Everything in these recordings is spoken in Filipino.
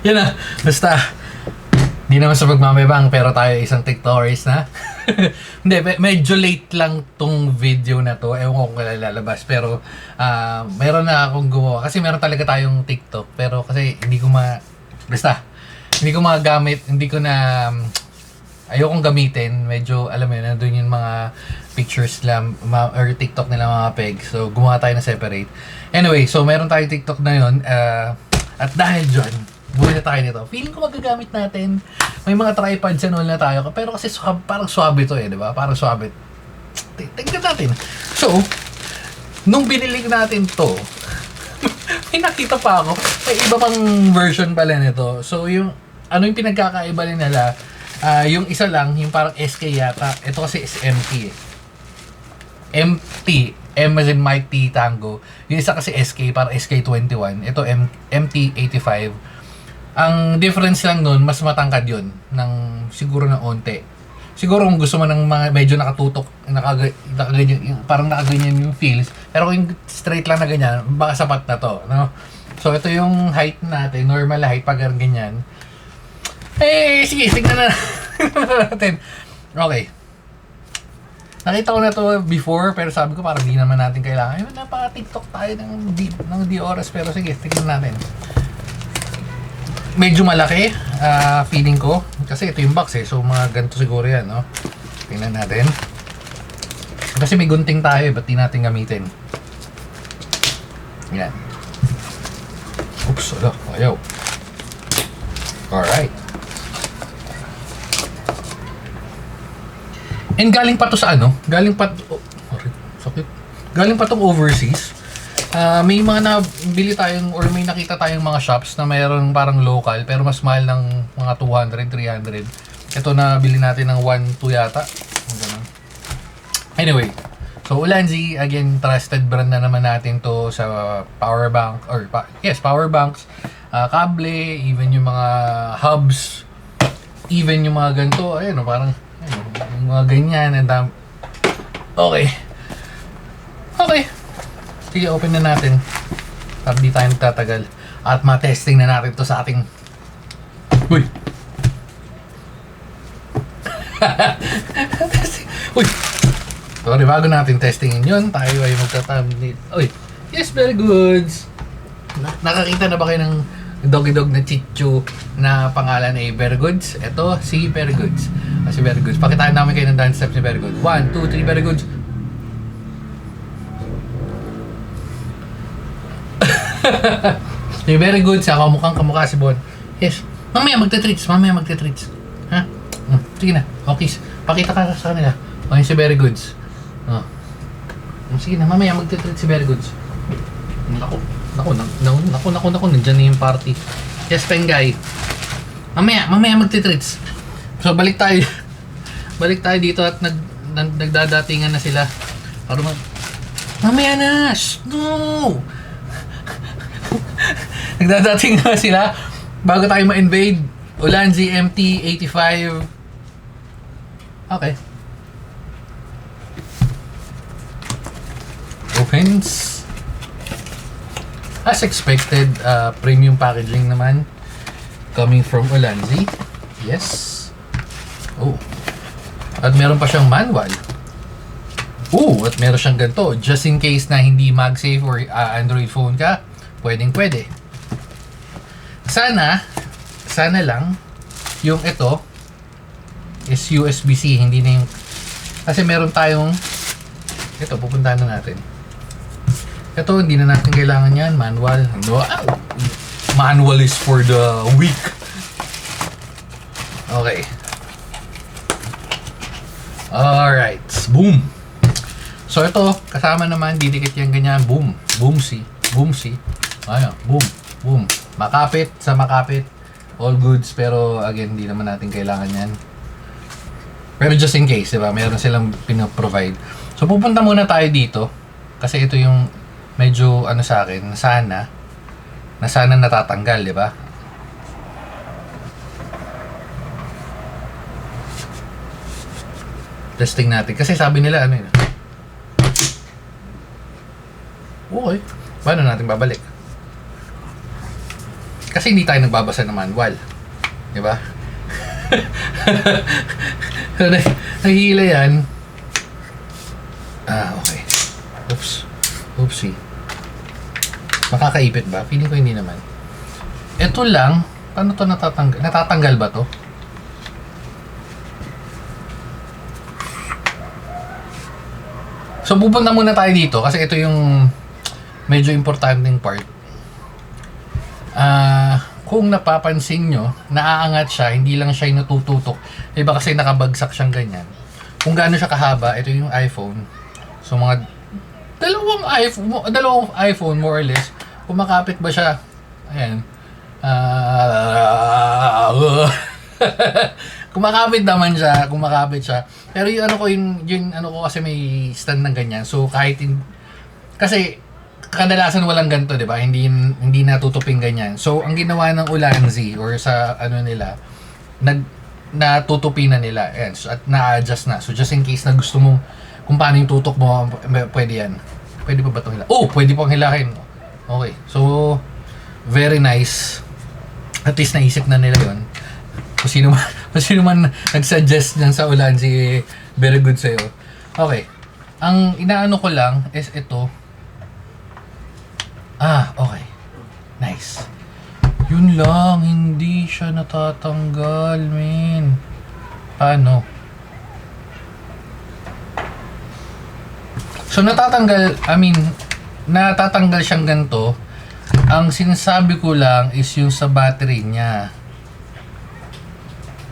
Yan na, basta hindi naman sa pagmamayabang pero tayo isang TikTokers na. Hindi, medyo late lang tong video na to. Ewan ko kung kailan lalabas. Pero meron na akong gumawa. Kasi meron talaga tayong TikTok. Pero kasi hindi ko basta, hindi ko magamit. Hindi ko na ayokong gamitin. Medyo, alam mo yun, nandun yung mga pictures lang or TikTok nila mga peg. So, gumawa tayo na separate. Anyway, so meron tayong TikTok na yun. At dahil dyan, buhay na tayo nito. Feeling ko magagamit natin. May mga tripods and all na tayo. Pero kasi parang swabe to di ba? Parang swabe. Tingnan natin. So, nung binili natin to, may nakita pa ako. May iba pang version pala nito. So, yung pinagkakaiba nila, yung isa lang, yung parang SK yata. Ito kasi is MT M as in Mike T Tango. Yung isa kasi SK, parang SK21. Ito MT85. Ang difference lang nun, mas matangkad yun. Siguro ng onte. Siguro kung gusto mo ng mga medyo nakatutok, nakaganyan, parang nakaganyan yung feels. Pero kung straight lang na ganyan, baka sapat na to. No? So ito yung height natin, normal height pag ganyan. Sige, tignan na natin. Okay. Nakita ko na to before, pero sabi ko parang di naman natin kailangan. Napaka-TikTok tayo ng di oras, pero sige, tignan natin. Medyo malaki, feeling ko. Kasi ito yung box so mga ganito siguro yan, no? Tingnan natin. Kasi may gunting tayo, ba't di natin gamitin? Yan. Oops, ayaw. Alright. And galing pa to sa Galing pa sakit. Galing pa tong overseas. May mga nabili tayong or may nakita tayong mga shops na mayroong parang local pero mas mahal ng mga 200, 300. Ito na bili natin ng 1, 2 yata. Anyway, so Ulanzi, again, trusted brand na naman natin to sa power bank or power banks, kable, even yung mga hubs, even yung mga ganito, parang yung mga ganyan and okay. Sige, open na natin. Para di tayo nagtatagal. At ma-testing na natin to sa ating... Uy! Uy! Sorry, bago natin testingin yun, tayo ay magtatamit. Uy! Yes, very good! Nakakita na ba kayo ng dog-dog na chichu na pangalan ay Very Goods? Ito, si Very Goods. Si Very Goods. Pakitaan namin kayo ng dance steps ni Very Goods. 1, 2, 3, Very Goods. You're very good sa mukhang kamukha si Bon. Yes. Mamaya magte-treats. Ha? Sige na. Okay. Pakita ka sa kanila. O yun si Very Goods. Sige na. Mamaya magte-treats si Very Goods. Naku. Nandiyan na yung party. Yes, Pengay. Mamaya magte-treats. So, balik tayo dito at nagdadatingan na sila. Para mamaya na! No! Nagdadating na sila bago tayo ma-invade. Ulanzi MT85. Okay. Opens. As expected, premium packaging naman. Coming from Ulanzi. Yes. Oh. At meron pa siyang manual. At meron siyang ganito. Just in case na hindi MagSafe or Android phone ka, pwede. Sana lang yung ito is USB-C, hindi na yung kasi meron tayong ito, pupuntahan na natin. Ito, hindi na natin kailangan yan. Manual. Manual is for the weak. Okay. Alright. Boom. So ito, kasama naman, didikit yan ganyan. Boom. Boomsy. Ayan. Boom. Makapit. All goods. Pero again, hindi naman natin kailangan yan. Pero just in case, diba? Meron silang pinaprovide. So pupunta muna tayo dito. Kasi ito yung medyo sa akin, na sana natatanggal, diba? Testing natin. Kasi sabi nila, yun? Okay. Paano natin babalik? Kasi hindi tayo nagbabasa ng manual. Di ba? So, nahihila yan. Okay. Oops. Oopsie. Makakaipit ba? Feeling ko hindi naman. Ito lang. Paano to natatanggal? Natatanggal ba to? So, pupunta muna tayo dito kasi ito yung medyo importanteng part. Kung napapansin nyo, naaangat siya, hindi lang siya yung natututok. Iba kasi nakabagsak siyang ganyan. Kung gaano siya kahaba, ito yung iPhone. So, mga dalawang iPhone more or less, kumakapit ba siya? Ayan. Kumakapit siya. Pero yung ano ko kasi may stand ng ganyan. So kahit kasi kadalasan walang ganito, 'di ba? Hindi natutupin ganyan. So ang ginawa ng Ulanzi or sa ano nila, natutupin na nila. Ayan, so, at na-adjust na. So just in case na gusto mong kung paano yung tutok mo, pwede yan. Pwede pa ba itong hilahin? Pwede pang hilahin. Okay. So very nice. At least naisip na nila 'yon. Kung sino man nag-suggest niyan sa Ulanzi, very good sa'yo. Okay. Ang inaano ko lang is ito. Okay. Nice. Yun lang, hindi siya natatanggal, men. Paano? So, natatanggal siyang ganito. Ang sinasabi ko lang is yung sa battery niya.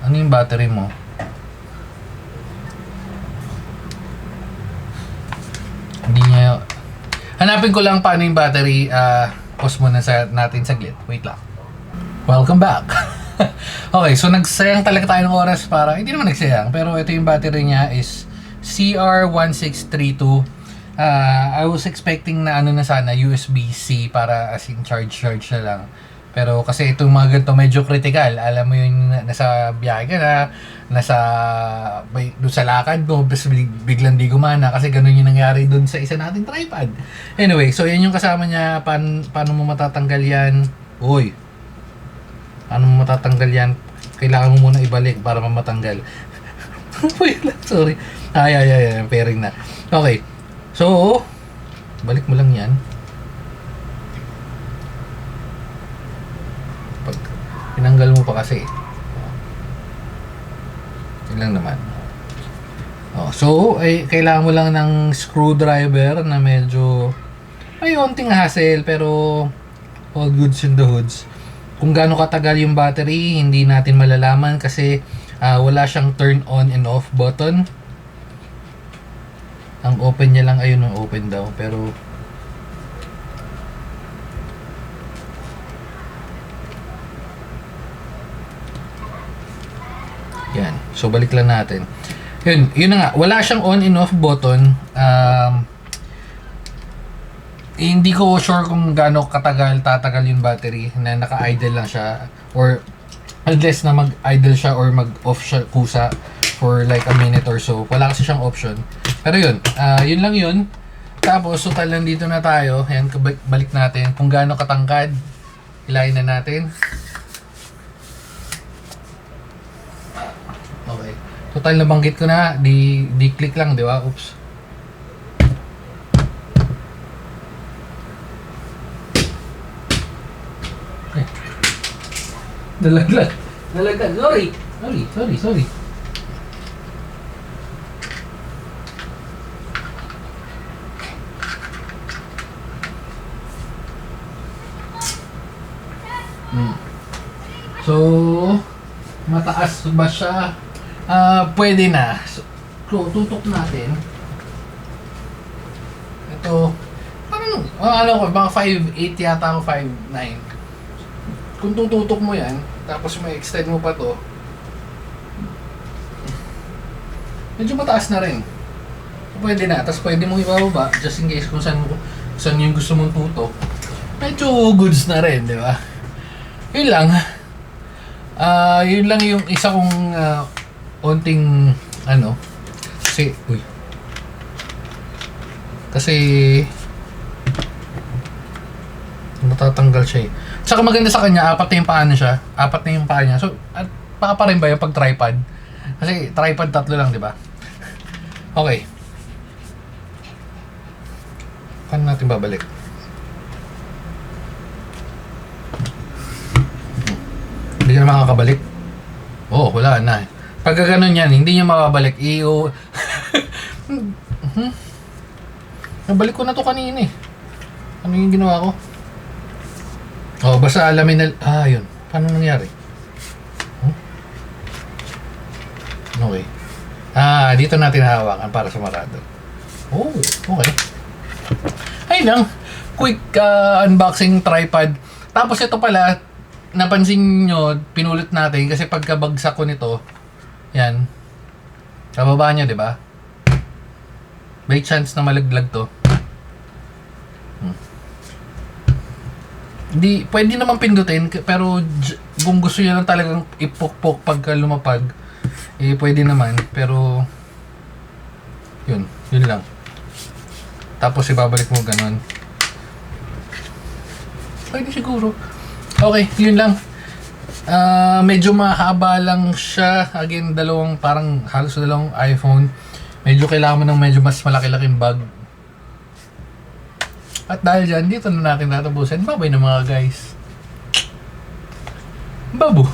Ano yung battery mo? Hindi niya... Hanapin ko lang paano yung battery. Pause muna natin saglit. Wait lang. Welcome back. Okay, so nagsayang talaga tayo ng oras para... Hindi naman nagsayang, pero ito yung battery niya is CR1632. I was expecting na ano na sana, USB-C para as in charge na lang. Pero kasi itong mga ganito medyo critical. Alam mo yun, nasa biyahe ka na, doon sa lakad mo, biglang di gumana kasi ganun yung nangyari doon sa isa nating tripod. Anyway, so yan yung kasama niya. Paano mo matatanggal yan? Paano mo matatanggal yan? Kailangan mo muna ibalik para matanggal. Wait lang, sorry. Pairing na. Okay. So, balik mo lang yan. Tinanggal mo pa kasi. Yun lang naman. So, kailangan mo lang ng screwdriver na medyo may onting hassle pero all goods in the hoods. Kung gaano katagal yung battery, hindi natin malalaman kasi wala siyang turn on and off button. Ang open niya lang, ayun, open daw. Pero yan. So, balik lang natin. Yun na nga. Wala siyang on and off button. Hindi ko sure kung gaano tatagal yung battery na naka-idle lang siya. Or unless na mag-idle siya or mag-off siya kusa for like a minute or so. Wala kasi siyang option. Pero yun. Yun lang yun. Tapos, total lang dito na tayo. Ayan, balik natin. Kung gaano katangkad, ilayin na natin. Okay. Total nabanggit ko na, di-click lang, di ba? Oops. Okay. Nalaglag. Sorry. So, mataas ba siya? Pwede na. So, tutok natin. Ito, parang, mga 5'8 yata ako, 5'9. Kung tututok mo yan, tapos may extend mo pa to, medyo mataas na rin. So, pwede na. Tapos pwede mong ibababa, just in case kung saan yung gusto mong tutok. Medyo goods na rin, di ba? Yun lang. Yun lang yung isa kong onting kasi Matatanggal siya eh. Saka maganda sa kanya, apat na yung paa siya. Apat na yung paa niya. So, at paa pa rin ba yung pag tripod? Kasi tripod 3 lang, di ba? Okay. Paano natin babalik? Hindi ka na makakabalik. Oo, wala na. Pagka ganun yan, hindi niya mababalik. Nabalik ko na to kanina eh. Ano yung ginawa ko? Oh, basta alamin na... yun. Paano nangyari? Okay. Dito natin hawakan para sumarado. Oh, okay. Ay lang. Quick unboxing tripod. Tapos ito pala, napansin nyo, pinulit natin kasi pagkabagsak ko nito, yan. Kababa niya, di ba? May chance na malaglag to. Di, pwede naman pindutin, pero kung gusto niya lang talagang ipukpok pagka lumapag, pwede naman, pero yun lang. Tapos ibabalik mo ganun. Pwede siguro. Okay, yun lang. Medyo mahaba lang siya. Again, halos dalawang iPhone. Medyo kailangan mo ng medyo mas malaki-laking bag. At dahil dyan, dito na natin tatapusin. Bye-bye na mga guys. Babu.